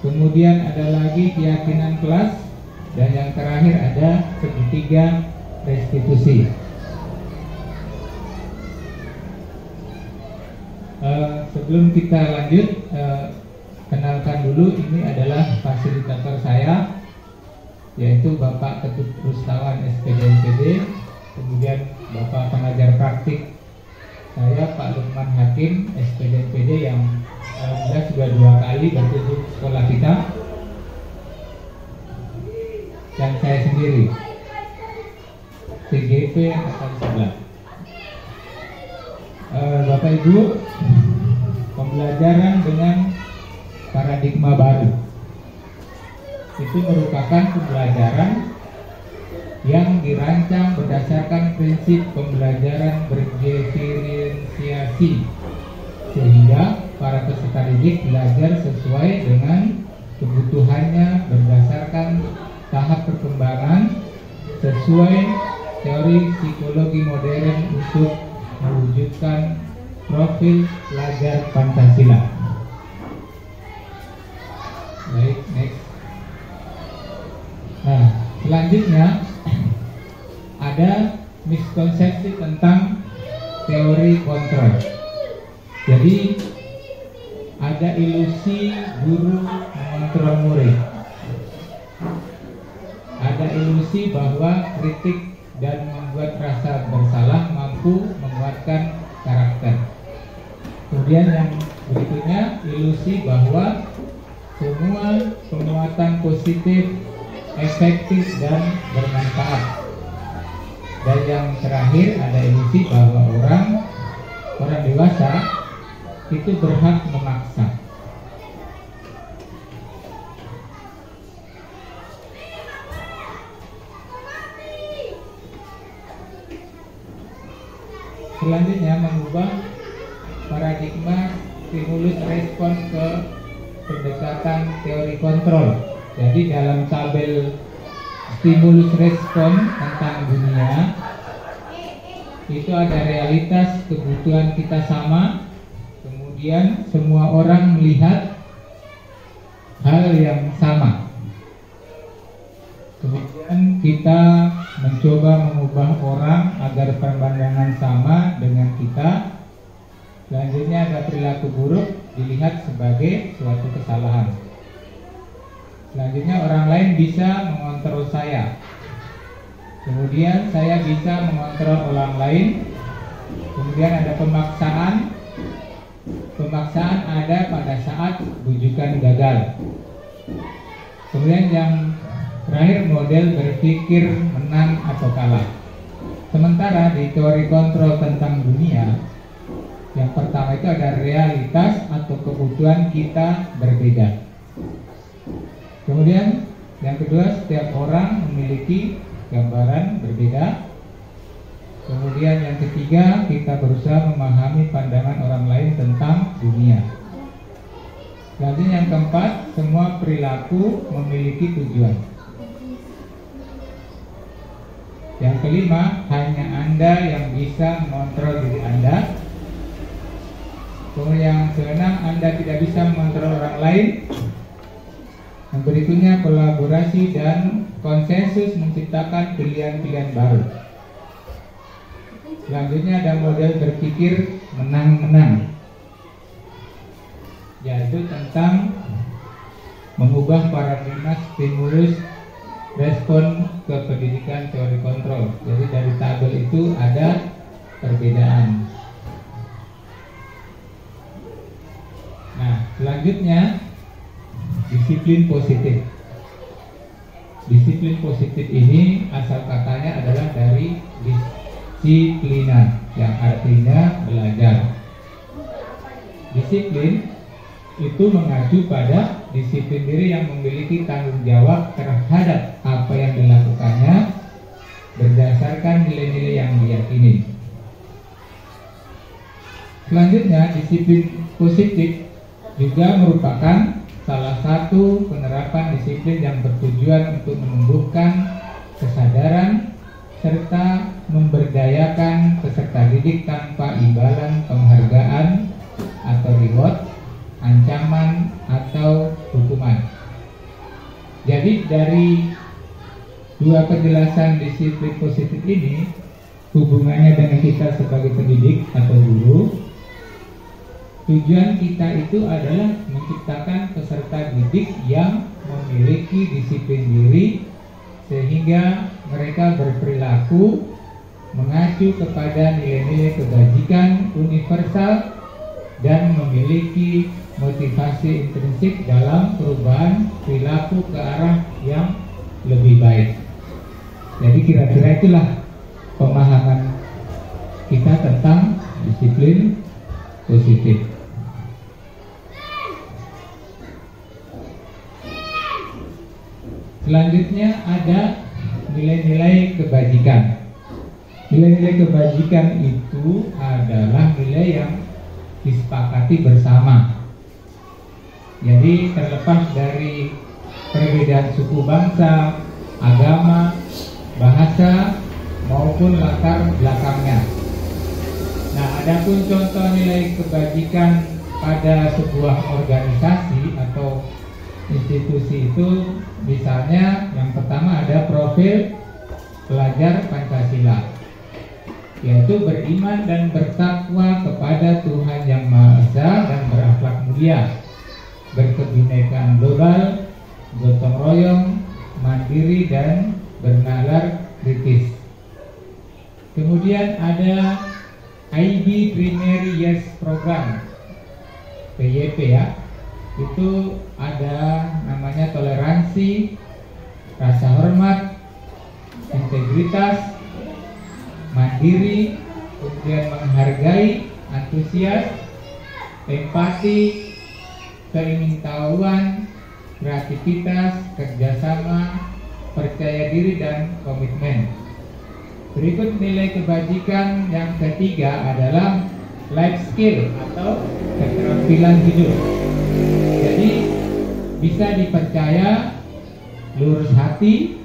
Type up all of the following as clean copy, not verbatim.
Kemudian ada lagi keyakinan kelas, dan yang terakhir ada segitiga restitusi. Sebelum kita lanjut, kenalkan dulu, ini adalah fasilitator saya, yaitu Bapak Ketut Rustawan SPDNPD, kemudian Bapak pengajar praktik saya Pak Lukman Hakim SPDNPD yang sudah 2 kali berkunjung sekolah kita, dan saya sendiri TGP angkatan 11. Bapak Ibu, pembelajaran dengan paradigma baru itu merupakan pembelajaran yang dirancang berdasarkan prinsip pembelajaran berdiferensiasi, sehingga para peserta didik belajar sesuai dengan kebutuhannya berdasarkan tahap perkembangan sesuai teori psikologi modern untuk mewujudkan profil pelajar Pancasila. Baik, next. Nah, selanjutnya ada miskonsepsi tentang teori kontrol. Jadi ada ilusi guru mengontrol murid. Ada ilusi bahwa kritik dan membuat rasa bersalah mampu menguatkan karakter. Kemudian yang berikutnya, ilusi bahwa semua penguatan positif, efektif, dan bermanfaat. Dan yang terakhir, ada ilusi bahwa orang dewasa itu berhak memaksa. Selanjutnya, mengubah paradigma stimulus respons ke pendekatan teori kontrol. Jadi dalam tabel stimulus respon tentang dunia itu ada realitas kebutuhan kita sama, kemudian semua orang melihat hal yang sama. Kemudian kita mencoba mengubah orang agar pemandangan sama dengan kita. Selanjutnya ada perilaku buruk dilihat sebagai suatu kesalahan. Selanjutnya orang lain bisa mengontrol saya. Kemudian saya bisa mengontrol orang lain. Kemudian ada pemaksaan. Pemaksaan ada pada saat bujukan gagal. Kemudian yang terakhir model berpikir menang atau kalah. Sementara di teori kontrol tentang dunia, yang pertama itu ada realitas atau kebutuhan kita berbeda. Kemudian yang kedua, setiap orang memiliki gambaran berbeda. Kemudian yang ketiga, kita berusaha memahami pandangan orang lain tentang dunia. Selanjutnya yang keempat, semua perilaku memiliki tujuan. Yang kelima, hanya Anda yang bisa mengontrol diri Anda. Kemudian yang keenam, Anda tidak bisa mengontrol orang lain. Yang berikutnya, kolaborasi dan konsensus menciptakan pilihan-pilihan baru. Selanjutnya ada model berpikir menang-menang, yaitu tentang mengubah paradigma stimulus respon ke pendidikan teori kontrol. Jadi dari tabel itu ada perbedaan. Nah, selanjutnya disiplin positif. Disiplin positif ini asal katanya adalah dari disiplina, yang artinya belajar. Disiplin itu mengacu pada disiplin diri yang memiliki tanggung jawab terhadap apa yang dilakukannya berdasarkan nilai-nilai yang diyakini. Selanjutnya, disiplin positif juga merupakan salah satu penerapan disiplin yang bertujuan untuk menumbuhkan kesadaran serta memberdayakan peserta didik tanpa imbalan penghargaan atau reward, ancaman atau hukuman. Jadi dari dua penjelasan disiplin positif ini, hubungannya dengan kita sebagai pendidik atau guru, tujuan kita itu adalah menciptakan peserta didik yang memiliki disiplin diri sehingga mereka berperilaku mengacu kepada nilai-nilai kebajikan universal dan memiliki motivasi intrinsik dalam perubahan perilaku ke arah yang lebih baik. Jadi kira-kira itulah pemahaman kita tentang disiplin positif. Selanjutnya ada nilai-nilai kebajikan. Nilai-nilai kebajikan itu adalah nilai yang disepakati bersama. Jadi terlepas dari perbedaan suku bangsa, agama, bahasa maupun latar belakangnya. Nah, adapun contoh nilai kebajikan pada sebuah organisasi atau institusi itu, misalnya yang pertama ada profil pelajar Pancasila, yaitu beriman dan bertakwa kepada Tuhan Yang Maha Esa dan berakhlak mulia, berkebinekaan global, gotong royong, mandiri dan bernalar kritis. Kemudian ada IB Primary Years Program, PYP ya. Itu ada namanya toleransi, rasa hormat, integritas, mandiri, kemudian menghargai, antusias, empati, keingintahuan, kreativitas, kerjasama, percaya diri dan komitmen. Berikut nilai kebajikan yang ketiga adalah life skill atau keterampilan hidup. Jadi bisa dipercaya, lurus hati,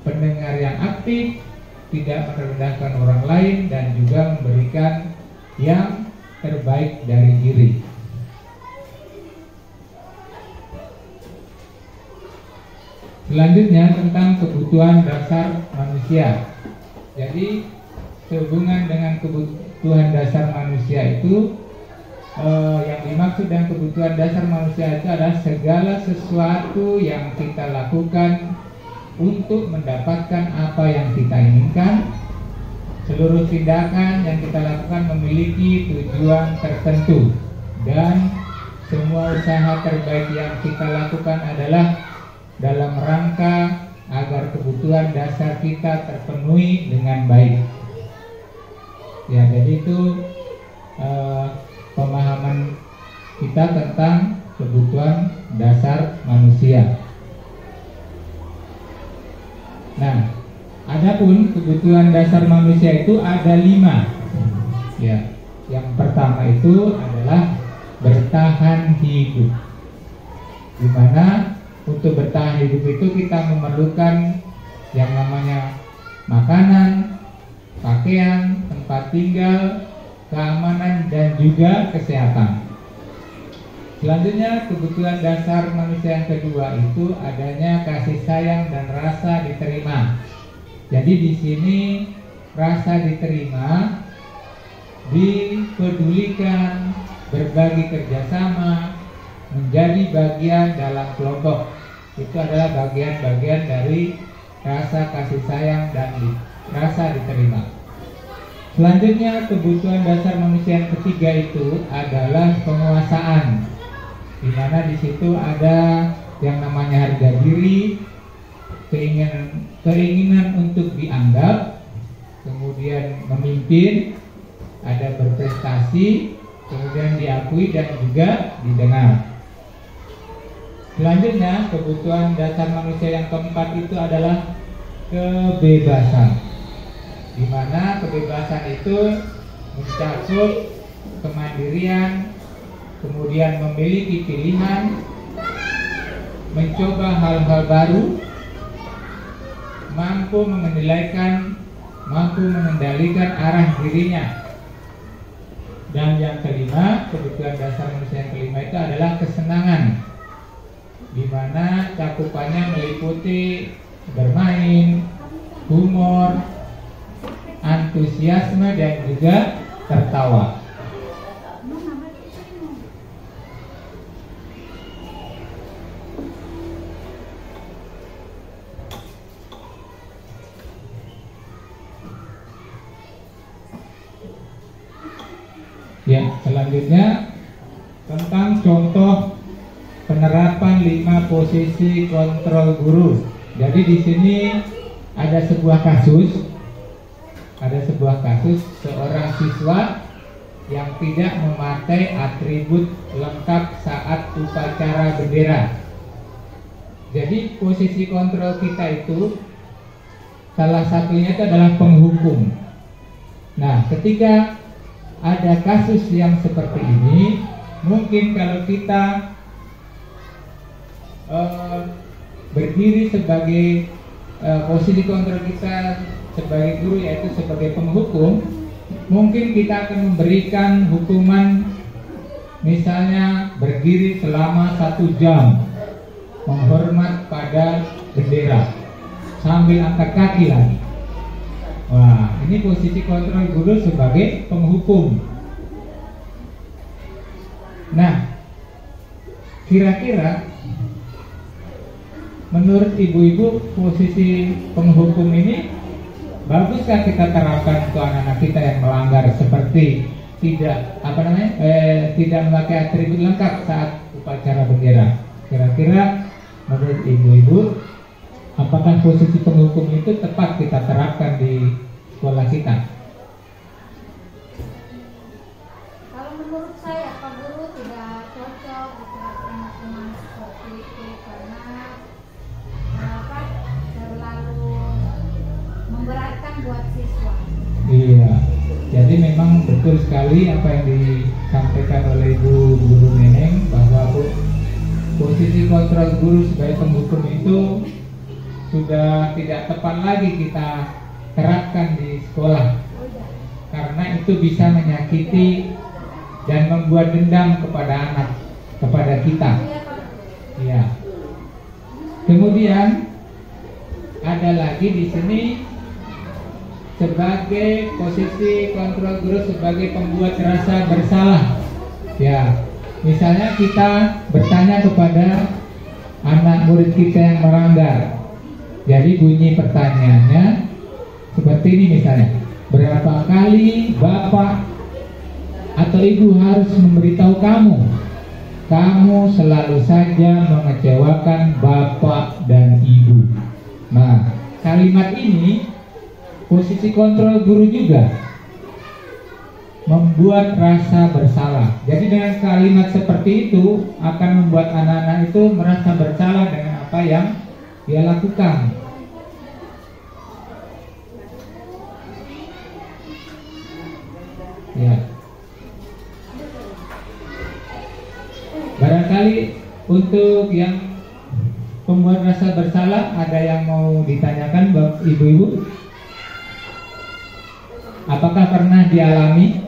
pendengar yang aktif, tidak merendahkan orang lain, dan juga memberikan yang terbaik dari diri. Selanjutnya tentang kebutuhan dasar manusia. Jadi sehubungan dengan kebutuhan dasar manusia itu, yang dimaksud dengan kebutuhan dasar manusia itu adalah segala sesuatu yang kita lakukan untuk mendapatkan apa yang kita inginkan. Seluruh tindakan yang kita lakukan memiliki tujuan tertentu, dan semua usaha terbaik yang kita lakukan adalah dalam rangka agar kebutuhan dasar kita terpenuhi dengan baik. Ya, jadi itu pemahaman kita tentang kebutuhan dasar manusia. Nah, adapun kebutuhan dasar manusia itu ada 5. Ya, yang pertama itu adalah bertahan hidup, di mana untuk bertahan hidup itu kita memerlukan yang namanya makanan, pakaian, tempat tinggal, keamanan, dan juga kesehatan. Selanjutnya, kebutuhan dasar manusia yang kedua itu adanya kasih sayang dan rasa diterima. Jadi di sini rasa diterima, dipedulikan, berbagi kerjasama, menjadi bagian dalam kelompok. Itu adalah bagian-bagian dari rasa kasih sayang dan rasa diterima. Selanjutnya, kebutuhan dasar manusia yang ketiga itu adalah penguasaan, di mana di situ ada yang namanya harga diri, keinginan untuk dianggap, kemudian memimpin, ada berprestasi, kemudian diakui dan juga didengar. Selanjutnya, kebutuhan dasar manusia yang keempat itu adalah kebebasan, di mana kebebasan itu mencakup kemandirian, kemudian memiliki pilihan, mencoba hal-hal baru, mampu mengendalikan arah dirinya. Dan yang kelima, kebutuhan dasar manusia yang kelima itu adalah kesenangan, di mana cakupannya meliputi bermain, humor, antusiasme, dan juga tertawa. Ya, selanjutnya tentang contoh penerapan 5 posisi kontrol guru. Jadi di sini ada sebuah kasus seorang siswa yang tidak memakai atribut lengkap saat upacara bendera. Jadi posisi kontrol kita itu salah satunya itu adalah penghukum. Nah, ketika ada kasus yang seperti ini, mungkin kalau kita berdiri sebagai posisi kontrol kita sebagai guru, yaitu sebagai penghukum, mungkin kita akan memberikan hukuman, misalnya berdiri selama 1 jam menghormat pada bendera sambil angkat kaki lagi. Wah, ini posisi kontrol guru sebagai penghukum. Nah, kira-kira menurut ibu-ibu posisi penghukum ini baguskah kita terapkan untuk anak-anak kita yang melanggar seperti tidak memakai atribut lengkap saat upacara bendera? Kira-kira menurut ibu-ibu, apakah posisi penghukum itu tepat kita terapkan di sekolah kita? Kalau menurut saya, Pak Guru tidak cocok diterapkan hukuman seperti itu karena terlalu memberatkan buat siswa. Iya, jadi memang betul sekali apa yang disampaikan oleh Ibu Guru Neneng, bahwa posisi posisi kontrol guru sebagai penghukum itu sudah tidak tepat lagi kita terapkan di sekolah, karena itu bisa menyakiti dan membuat dendam kepada anak, kepada kita. Ya. Kemudian ada lagi di sini sebagai posisi kontrol guru sebagai pembuat rasa bersalah. Ya, misalnya kita bertanya kepada anak murid kita yang melanggar. Jadi bunyi pertanyaannya seperti ini misalnya, berapa kali bapak atau ibu harus memberitahu kamu selalu saja mengecewakan bapak dan ibu. Nah, kalimat ini posisi kontrol guru juga membuat rasa bersalah. Jadi dengan kalimat seperti itu akan membuat anak-anak itu merasa bersalah dengan apa yang dia lakukan. Ya. Barangkali untuk yang pembuat rasa bersalah ada yang mau ditanyakan, ibu-ibu? Apakah pernah dialami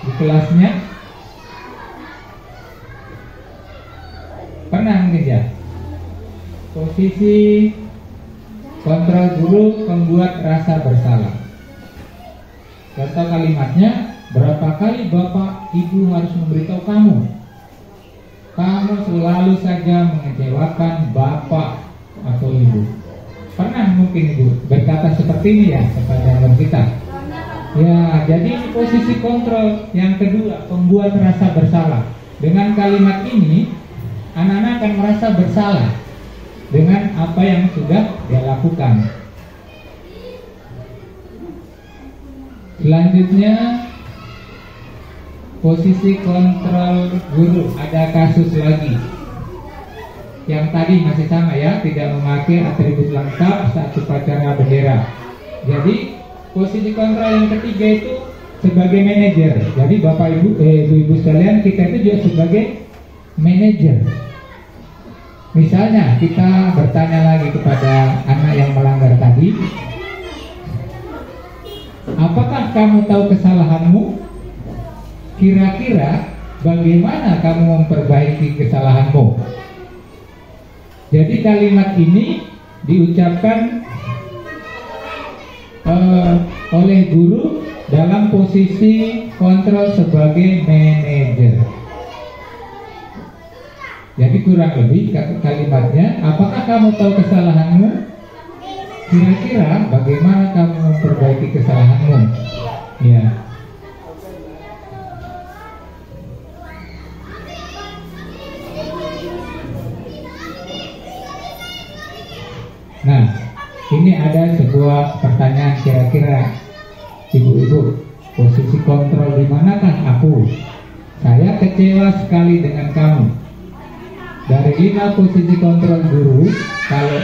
di kelasnya? Pernah mungkin ya? Posisi kontrol guru membuat rasa bersalah. Contoh kalimatnya, berapa kali bapak ibu harus memberitahu kamu selalu saja mengecewakan bapak atau ibu. Pernah mungkin ibu berkata seperti ini ya kepada anak kita? Ya, jadi posisi kontrol yang kedua, pembuat rasa bersalah. Dengan kalimat ini, anak-anak akan merasa bersalah dengan apa yang sudah dia lakukan. Selanjutnya, posisi kontrol guru. Ada kasus lagi. Yang tadi masih sama ya, tidak memakai atribut lengkap saat upacara bendera. Jadi posisi kontrol yang ketiga itu sebagai manajer. Jadi bapak ibu, ibu sekalian, kita itu juga sebagai manajer. Misalnya kita bertanya lagi kepada anak yang melanggar tadi, apakah kamu tahu kesalahanmu? Kira-kira bagaimana kamu memperbaiki kesalahanmu? Jadi kalimat ini diucapkan oleh guru dalam posisi kontrol sebagai manajer. Jadi kurang lebih kalimatnya, apakah kamu tahu kesalahanmu? Kira-kira bagaimana kamu memperbaiki kesalahanmu? Ya. Nah, ini ada sebuah pertanyaan, kira-kira ibu-ibu, posisi kontrol di manakah aku? Saya kecewa sekali dengan kamu. Dari 5 posisi kontrol guru, kalau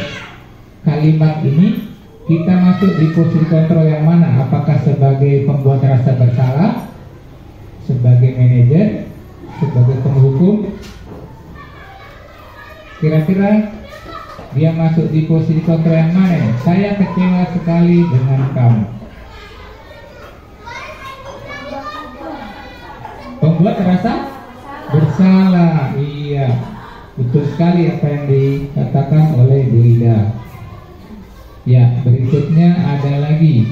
kalimat ini kita masuk di posisi kontrol yang mana? Apakah sebagai pembuat rasa bersalah, sebagai manajer, sebagai penghukum? Kira-kira dia masuk di posisi kontrol yang mana? Saya kecewa sekali dengan kamu. Pembuat rasa bersalah. Iya, betul sekali apa yang dikatakan oleh Bu Ida. Ya, berikutnya ada lagi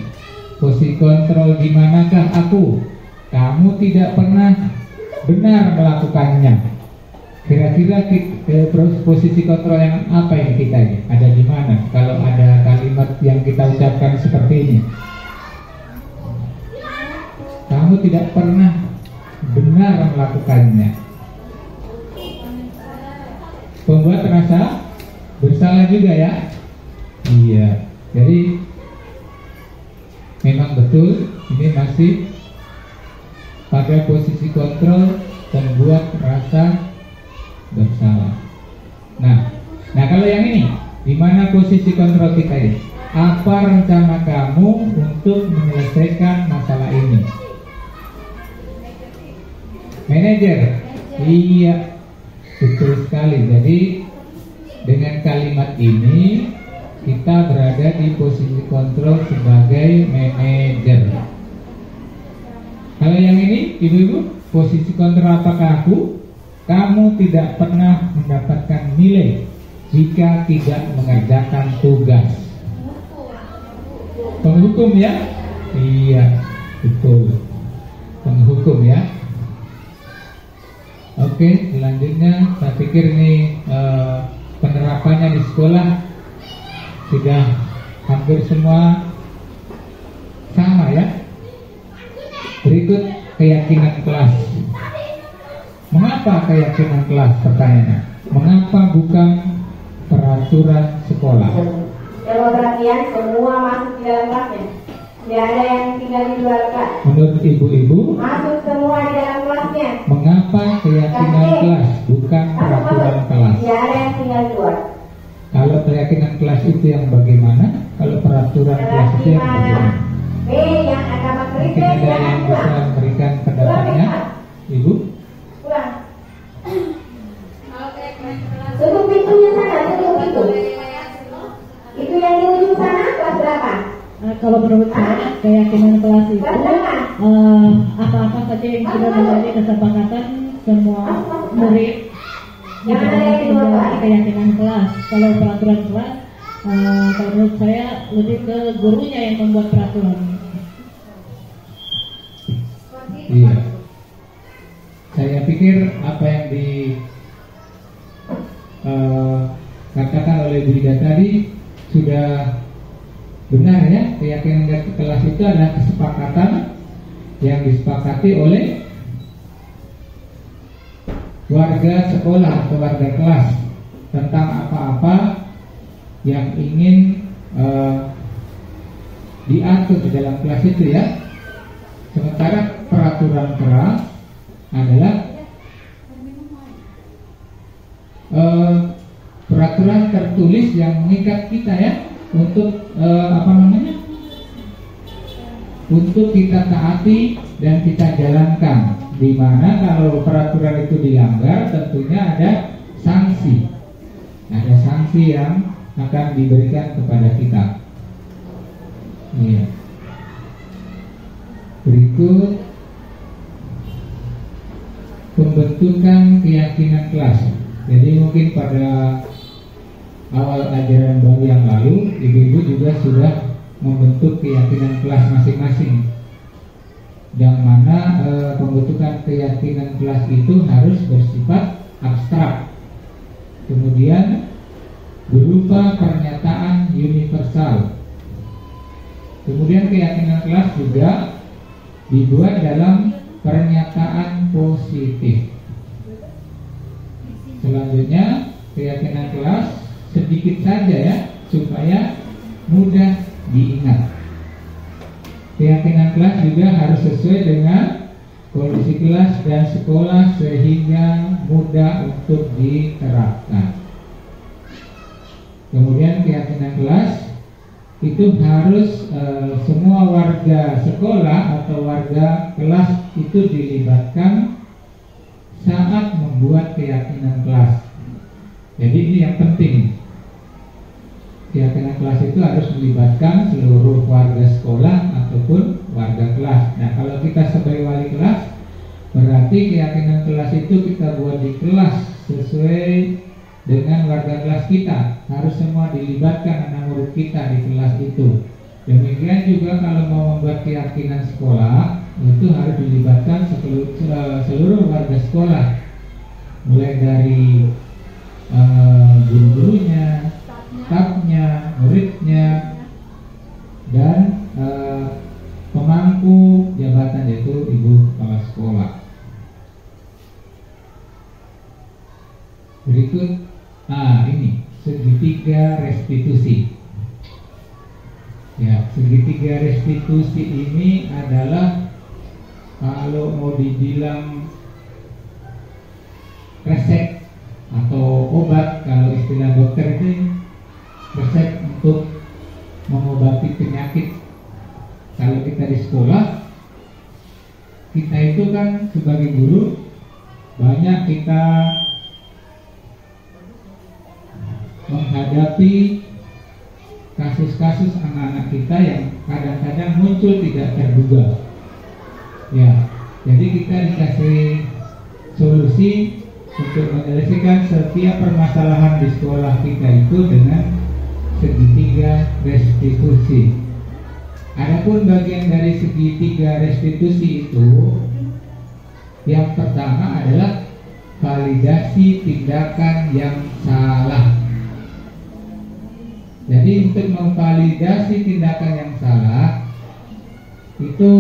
posisi kontrol di manakah aku? Kamu tidak pernah benar melakukannya. Kira-kira posisi kontrol yang apa yang kita ini? Ada di mana? Kalau ada kalimat yang kita ucapkan seperti ini, kamu tidak pernah benar melakukannya. Pembuat rasa bersalah juga ya. Iya. Jadi memang betul ini masih pada posisi kontrol pembuat rasa bersalah. Nah kalau yang ini, di mana posisi kontrol kita ini? Apa rencana kamu untuk menyelesaikan masalah ini? Manajer. Iya, betul sekali. Jadi saat ini kita berada di posisi kontrol sebagai manajer. Kalau yang ini, ibu-ibu, posisi kontrol apakah aku? Kamu tidak pernah mendapatkan nilai jika tidak mengerjakan tugas. Penghukum ya? Iya, betul. Penghukum ya. Oke, selanjutnya saya pikir ini penerapannya di sekolah sudah hampir semua sama ya. Berikut keyakinan kelas. Mengapa keyakinan kelas? Pertanyaannya, mengapa bukan peraturan sekolah? Coba perhatian, semua masuk di dalam kelasnya. Tidak ada yang tinggal di luar kelas. Menurut ibu-ibu, masuk semua di dalam kelasnya. Mengapa keyakinan kelas bukan peraturan kelas? Tidak ada yang tinggal di luar. Kalau keyakinan kelas itu yang bagaimana? Kalau peraturan kelas itu yang bagaimana? Yang agama Mungkin Kristen ada yang bisa memberikan pendapatnya, Ibu? Pulang. Kalau keyakinan kelas Tutup pintunya sana, tutup pintu. Itu yang di ujung sana kelas berapa? Kalau menurut saya keyakinan kelas itu apa-apa saja yang sudah menjadi kesepakatan semua murid itu menjadi keyakinan kelas. Kalau peraturan kelas, kalau menurut saya lebih ke gurunya yang membuat peraturan. Iya. Saya pikir apa yang dikatakan oleh Bu Ida tadi sudah benar ya. Keyakinan kelas itu adalah kesepakatan yang disepakati oleh warga sekolah atau warga kelas tentang apa-apa yang ingin diatur di dalam kelas itu ya. Sementara peraturan kelas adalah peraturan tertulis yang mengikat kita ya untuk untuk kita taati dan kita jalankan. Di mana kalau peraturan itu dilanggar tentunya ada sanksi. Ada sanksi yang akan diberikan kepada kita. Iya. Berikut pembentukan keyakinan kelas. Jadi mungkin pada awal ajaran baru yang lalu, ibu-ibu juga sudah membentuk keyakinan kelas masing-masing. Yang mana pembentukan keyakinan kelas itu harus bersifat abstrak. Kemudian berupa pernyataan universal. Kemudian keyakinan kelas juga dibuat dalam pernyataan positif. Selanjutnya keyakinan kelas sedikit saja ya, supaya mudah diingat. Keyakinan kelas juga harus sesuai dengan kondisi kelas dan sekolah sehingga mudah untuk diterapkan. Kemudian keyakinan kelas itu harus semua warga sekolah atau warga kelas itu dilibatkan saat membuat keyakinan kelas. Jadi ini yang penting. Keyakinan kelas itu harus melibatkan seluruh warga sekolah ataupun warga kelas. Nah, kalau kita sebagai wali kelas, berarti keyakinan kelas itu kita buat di kelas sesuai dengan warga kelas kita. Harus semua dilibatkan anak murid kita di kelas itu. Demikian juga kalau mau membuat keyakinan sekolah, itu harus dilibatkan seluruh warga sekolah, mulai dari guru-gurunya, stafnya, muridnya, dan pemangku jabatan, yaitu ibu kepala sekolah. Berikut ini segitiga restitusi. Ya, segitiga restitusi ini adalah kalau mau dibilang resep atau obat, kalau istilah dokter itu resep untuk mengobati penyakit. Kalau kita di sekolah, kita itu kan sebagai guru banyak kita menghadapi kasus-kasus anak-anak kita yang kadang-kadang muncul tidak terduga. Ya, jadi kita dikasih solusi untuk menyelesaikan setiap permasalahan di sekolah kita itu dengan segitiga restitusi. Adapun bagian dari segitiga restitusi itu, yang pertama adalah validasi tindakan yang salah. Jadi untuk memvalidasi tindakan yang salah itu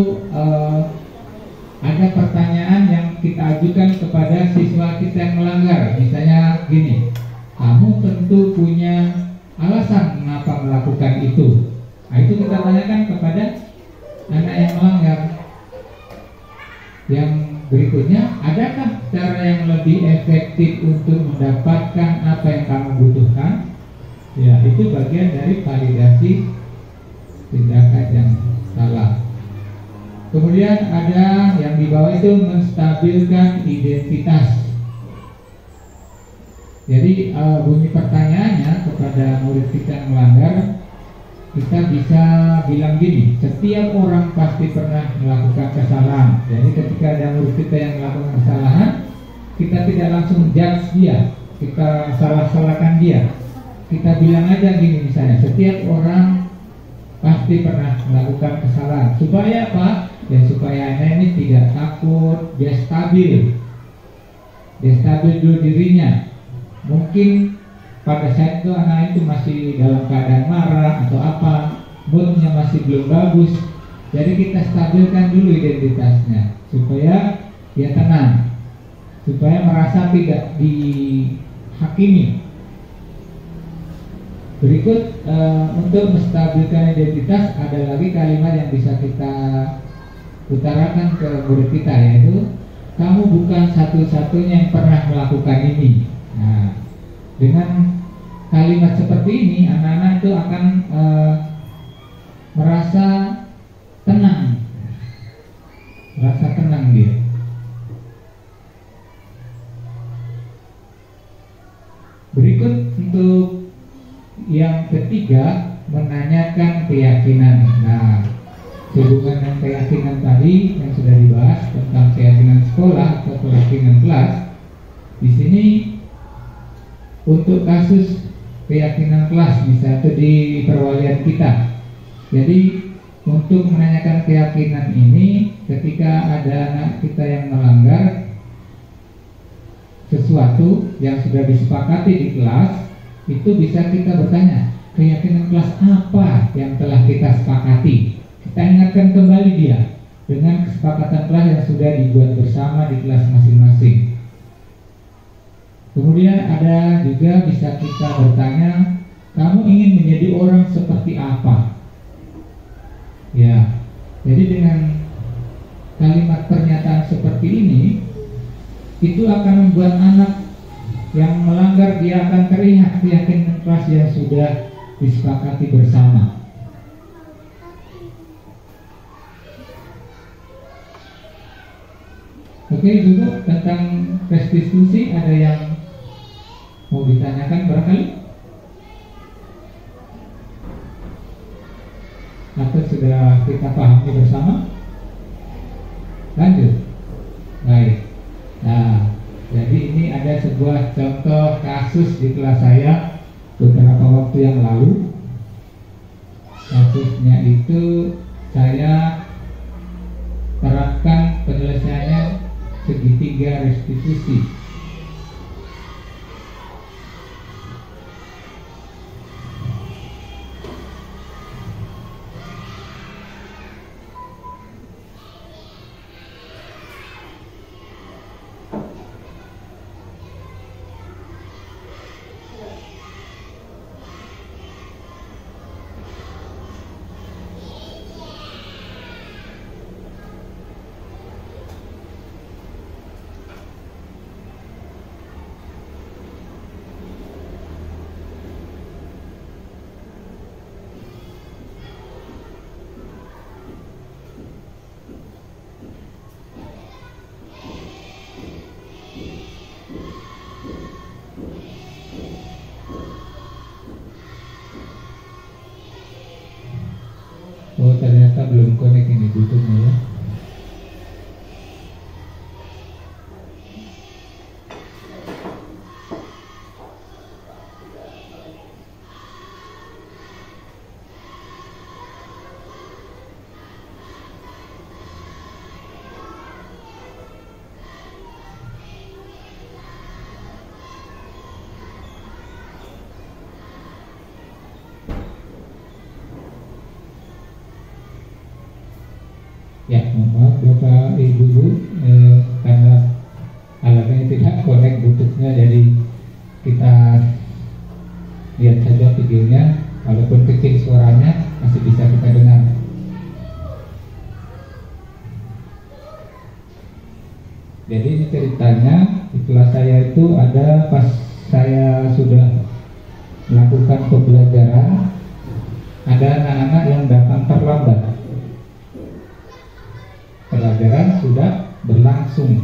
ada pertanyaan yang kita ajukan kepada siswa kita yang melanggar. Misalnya gini, kamu tentu punya alasan mengapa melakukan itu. Nah, itu kita tanyakan kepada anak yang melanggar. Yang berikutnya, adakah cara yang lebih efektif untuk mendapatkan apa yang kamu butuhkan? Ya, itu bagian dari validasi tindakan yang salah. Kemudian ada yang di bawah itu menstabilkan identitas. Jadi bunyi pertanyaannya kepada murid kita yang melanggar, kita bisa bilang gini, setiap orang pasti pernah melakukan kesalahan. Jadi ketika ada murid kita yang melakukan kesalahan, kita tidak langsung judge dia, kita salah-salahkan dia. Kita bilang aja gini misalnya, setiap orang pasti pernah melakukan kesalahan. Supaya apa? Ya supaya anak ini tidak takut, dia stabil. Dia stabil dulu dirinya. Mungkin pada saat itu anak itu masih dalam keadaan marah atau apa, moodnya masih belum bagus. Jadi kita stabilkan dulu identitasnya supaya dia tenang, supaya merasa tidak dihakimi. Berikut untuk menstabilkan identitas ada lagi kalimat yang bisa kita utarakan ke murid kita, yaitu kamu bukan satu-satunya yang pernah melakukan ini. Nah, dengan kalimat seperti ini anak-anak itu akan merasa tenang dia. Berikut untuk yang ketiga, menanyakan keyakinan. Nah, hubungan dengan keyakinan tadi yang sudah dibahas tentang keyakinan sekolah atau keyakinan kelas. Di sini untuk kasus keyakinan kelas, misalnya itu di perwalian kita. Jadi untuk menanyakan keyakinan ini, ketika ada anak kita yang melanggar sesuatu yang sudah disepakati di kelas, itu bisa kita bertanya, keyakinan kelas apa yang telah kita sepakati? Kita ingatkan kembali dia dengan kesepakatan kelas yang sudah dibuat bersama di kelas masing-masing. Kemudian ada juga bisa kita bertanya, kamu ingin menjadi orang seperti apa? Ya, jadi dengan kalimat pernyataan seperti ini, itu akan membuat anak yang melanggar, dia akan teringat keyakinan kelas yang sudah disepakati bersama. Oke, dulu tentang restitusi ada yang mau ditanyakan barangkali? Atau sudah kita pahami bersama? Lanjut. Baik. Nah, jadi ini ada sebuah contoh kasus di kelas saya beberapa waktu yang lalu. Kasusnya itu saya terapkan penyelesaiannya segitiga restitusi. Oh ternyata belum connect ini Bluetooth-nya ya. Ya, mohon maaf Bapak Ibu, karena alatnya tidak connect Bluetooth-nya, jadi kita lihat saja videonya, walaupun kecil suaranya masih bisa kita dengar. Jadi ini ceritanya di kelas saya itu ada pas saya sudah melakukan pembelajaran, ada anak-anak yang datang terlambat. Pelajaran sudah berlangsung.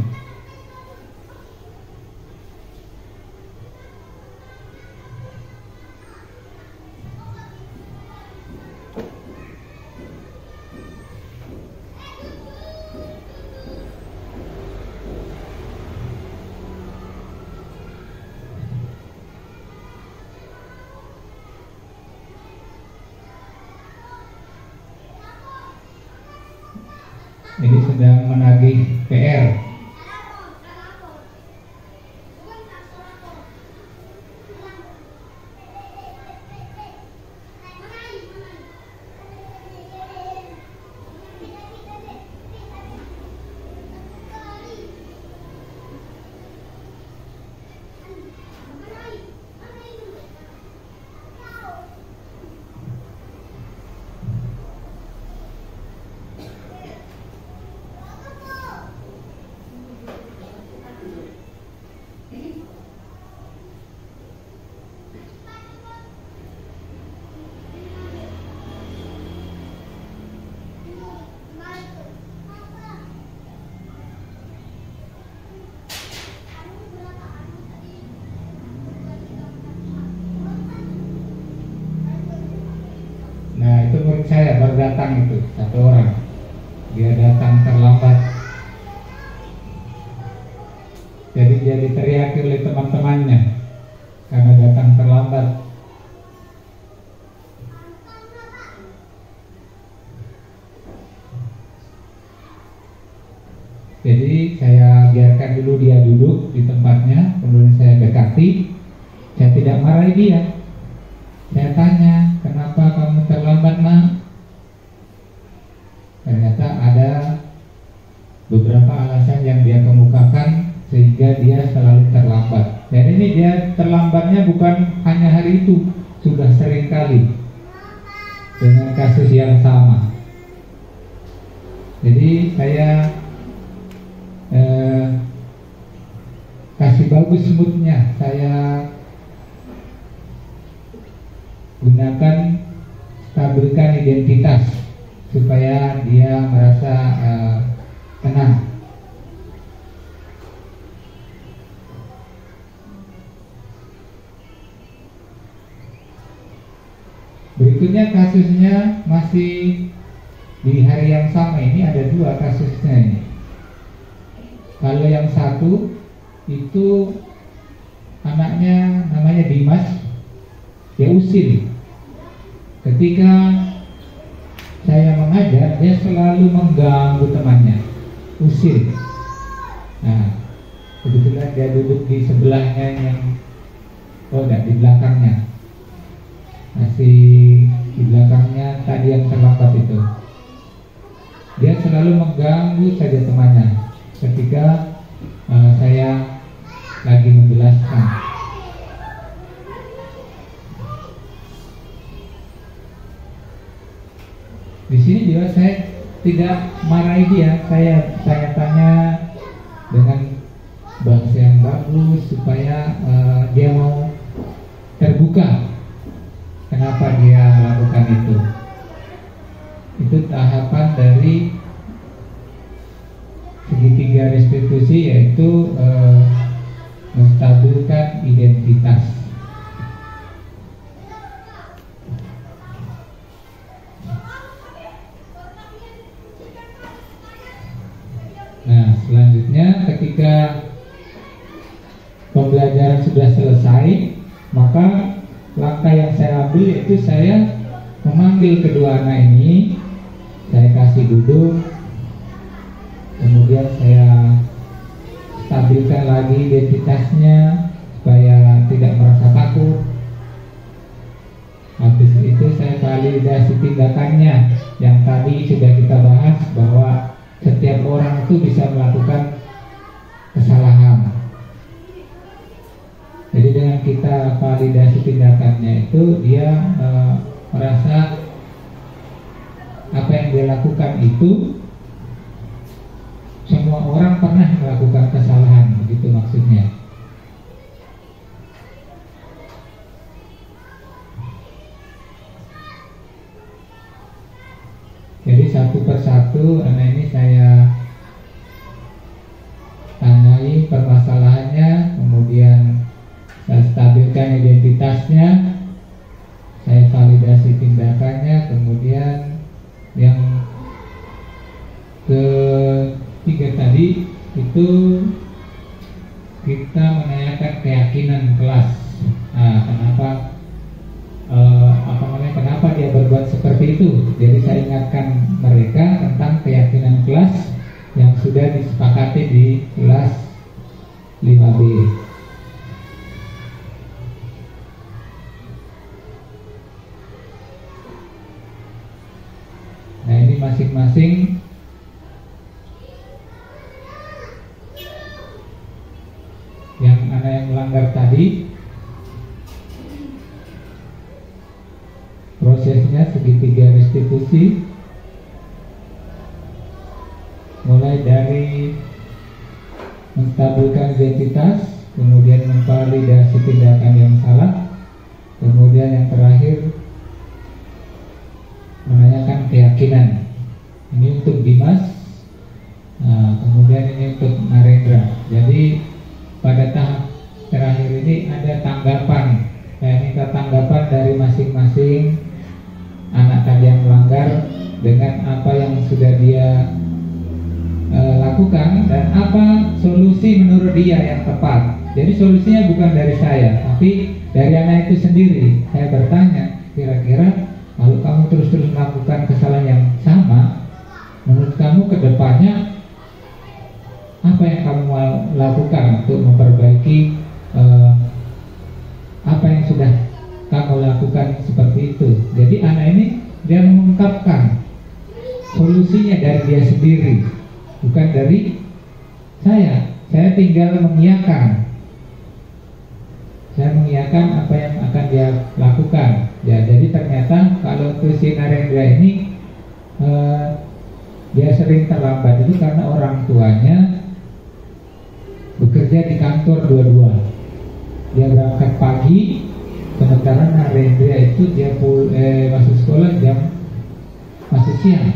Ini sedang menagih PR. Nah itu murid saya baru datang itu, satu orang. Dia datang terlambat. Jadi dia diteriaki oleh teman-temannya karena datang terlambat. Jadi saya biarkan dulu dia duduk di tempatnya, kemudian saya dekati. Saya tidak marahi dia. Saya tanya, kenapa kamu terlambat nak? Ternyata ada beberapa alasan yang dia kemukakan sehingga dia selalu terlambat. Dan ini dia terlambatnya bukan hanya hari itu, sudah sering kali dengan kasus yang sama. Jadi saya kasih bagus moodnya, saya gunakan stabilkan identitas supaya dia merasa tenang. Berikutnya kasusnya masih di hari yang sama, ini ada dua kasusnya ini. Kalau yang satu itu anaknya namanya Dimas, dia usil. Ketika saya mengajar, dia selalu mengganggu temannya, usil. Nah, kebetulan dia duduk di sebelahnya yang, oh enggak, di belakangnya, masih di belakangnya tadi yang terlambat itu. Dia selalu mengganggu saja temannya ketika saya lagi menjelaskan. Di sini juga saya tidak marahi dia, saya tanya dengan bahasa yang bagus supaya dia mau terbuka kenapa dia melakukan itu. Itu tahapan dari segitiga restitusi, yaitu menstabilkan identitas. selanjutnya ketika pembelajaran sudah selesai, maka langkah yang saya ambil yaitu saya memanggil kedua anak ini, saya kasih duduk, kemudian saya stabilkan lagi identitasnya supaya tidak merasa takut. Habis itu saya validasi tindakannya yang tadi sudah kita bahas, bahwa setiap orang itu bisa melakukan kesalahan. Jadi dengan kita validasi tindakannya itu, dia merasa apa yang dia lakukan itu semua orang pernah melakukan kesalahan, begitu maksudnya. Jadi satu persatu anak ini saya tanyai permasalahannya, kemudian saya stabilkan identitasnya, saya validasi tindakannya, kemudian yang ketiga tadi itu kita menanyakan keyakinan kelas. Nah, kenapa dia berbuat seperti itu? Jadi saya ingatkan mereka tentang keyakinan kelas yang sudah disepakati di kelas 5B. Nah, ini masing-masing yang anak yang melanggar tadi, prosesnya segitiga restitusi, mulai dari menstabilkan identitas, kemudian memvalidasi tindakan yang salah, kemudian yang terakhir menanyakan keyakinan. Ini untuk Dimas, kemudian ini untuk Narendra. Jadi pada tahap terakhir ini ada tanggapan. Saya minta tanggapan dari masing-masing anak tadi yang melanggar dengan apa yang sudah dia lakukan dan apa solusi menurut dia yang tepat. Jadi solusinya bukan dari saya, tapi dari anak itu sendiri. Saya bertanya, kira-kira kalau kamu terus-terus melakukan kesalahan yang sama, menurut kamu ke depannya apa yang kamu mau lakukan untuk memperbaiki apa yang sudah kamu lakukan seperti itu. Jadi anak ini dia mengungkapkan solusinya dari dia sendiri, bukan dari saya. Saya tinggal mengiyakan. Saya mengiyakan apa yang akan dia lakukan. Ya, jadi ternyata kalau si Narendra ini dia sering terlambat itu karena orang tuanya bekerja di kantor dua-dua. Dia berangkat pagi, sementara Narendra itu dia masuk sekolah jam masuk siang.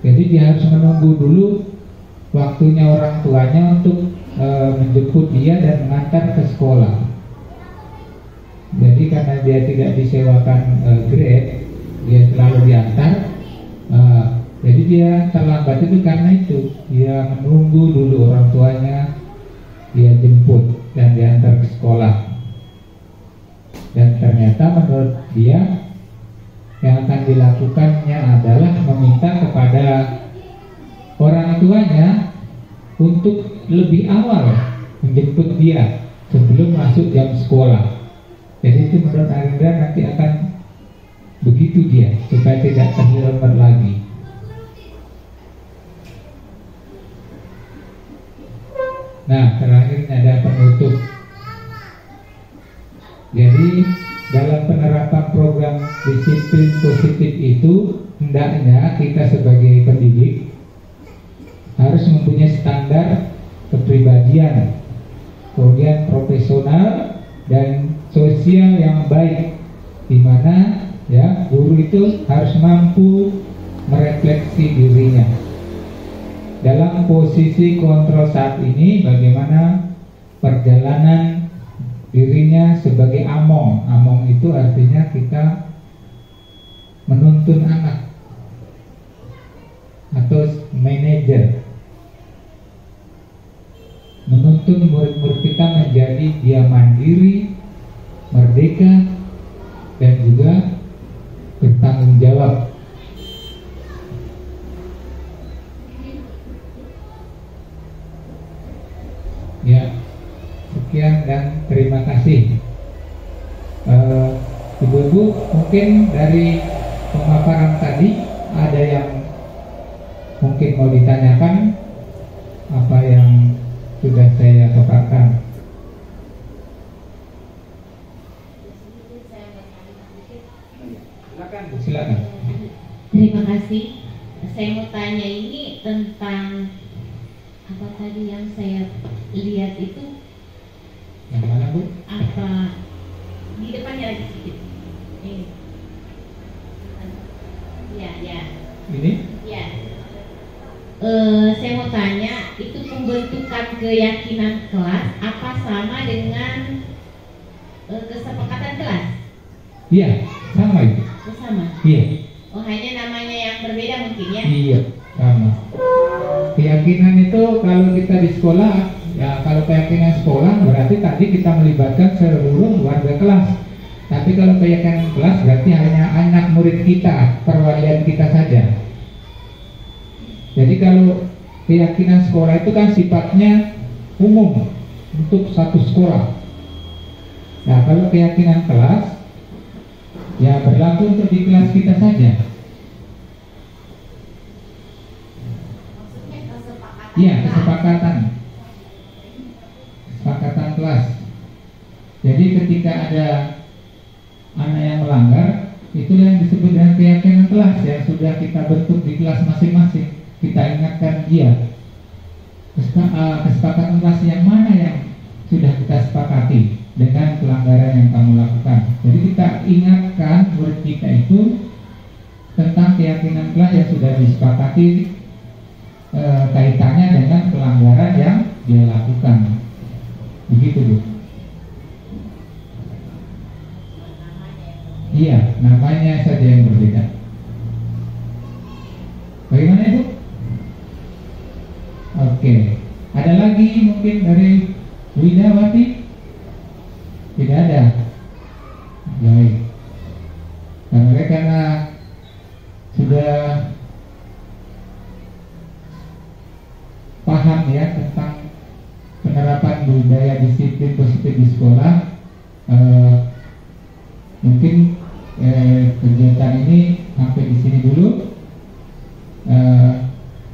Jadi dia harus menunggu dulu waktunya orang tuanya untuk menjemput dia dan mengantar ke sekolah. Jadi karena dia tidak disewakan Grab, dia selalu diantar. Jadi dia terlambat itu karena itu. Dia menunggu dulu orang tuanya, dia jemput dan diantar ke sekolah. Dan ternyata menurut dia yang akan dilakukannya adalah meminta kepada orang tuanya untuk lebih awal menjemput dia sebelum masuk jam sekolah. Jadi itu menurut Narendra nanti akan begitu dia, supaya tidak terlambat lagi. Nah, terakhir ada penutup. Jadi dalam penerapan program disiplin positif itu, hendaknya kita sebagai pendidik harus mempunyai standar kepribadian, kemudian profesional dan sosial yang baik, di mana ya guru itu harus mampu merefleksi dirinya. Dalam posisi kontrol saat ini, bagaimana perjalanan dirinya sebagai among. Among itu artinya kita menuntun anak atau manajer. Jadi dia mandiri, merdeka, dan juga bertanggung jawab. Ya, sekian dan terima kasih. Ibu-ibu, mungkin dari pemaparan tadi ada yang mungkin mau ditanyakan apa yang sudah saya paparkan. Silakan. Terima kasih. Saya mau tanya ini tentang apa tadi yang saya lihat itu. Yang mana, Bu? Apa di depannya lagi sedikit. Ini. Ya, ya. Ini? Ya. Saya mau tanya, itu pembentukan keyakinan kelas apa sama dengan kesepakatan kelas? Iya, sama itu. Oh, sama. Iya. Oh, hanya namanya yang berbeda mungkin ya? Iya, sama. Keyakinan itu kalau kita di sekolah, ya kalau keyakinan sekolah berarti tadi kita melibatkan seluruh warga kelas. Tapi kalau keyakinan kelas berarti hanya anak murid kita, perwalian kita saja. Jadi kalau keyakinan sekolah itu kan sifatnya umum untuk satu sekolah. Nah, kalau keyakinan kelas ya berlaku untuk di kelas kita saja. Maksudnya kesepakatan. Iya, kesepakatan kelas. Jadi ketika ada anak yang melanggar, itulah yang disebut dengan keyakinan kelas yang sudah kita bentuk di kelas masing-masing. Kita ingatkan dia kesepakatan kelas yang mana yang sudah kita sepakati dengan pelanggaran yang kamu lakukan. Jadi kita ingatkan murid kita itu tentang keyakinan kelas yang sudah disepakati, kaitannya dengan pelanggaran yang dia lakukan. Begitu, Bu. Iya, namanya saja yang berbeda. Bagaimana, Ibu? Oke. Ada lagi mungkin dari Widawati? Tidak ada. Baik. Karena sudah paham ya tentang penerapan budaya disiplin positif di sekolah, mungkin kegiatan ini sampai di sini dulu.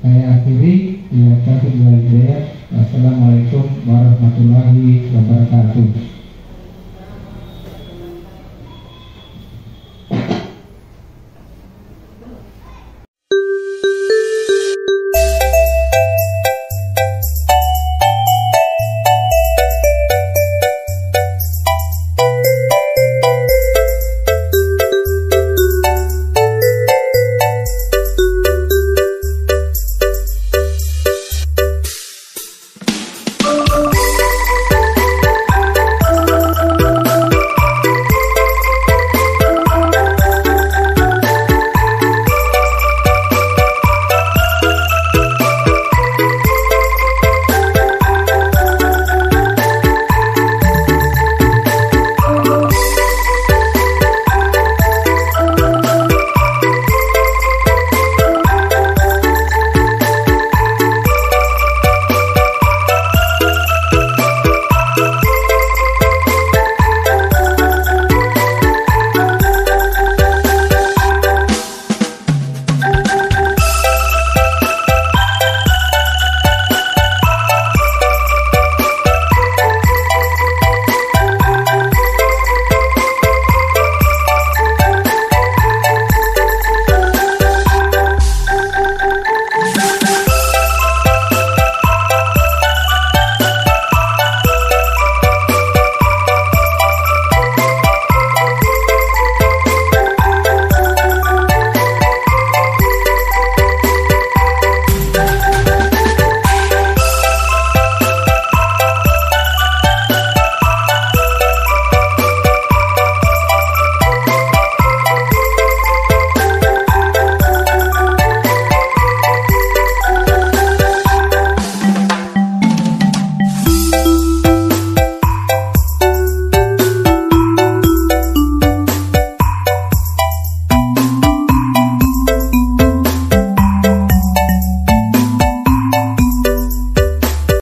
Saya akhiri. Assalamualaikum warahmatullahi wabarakatuh.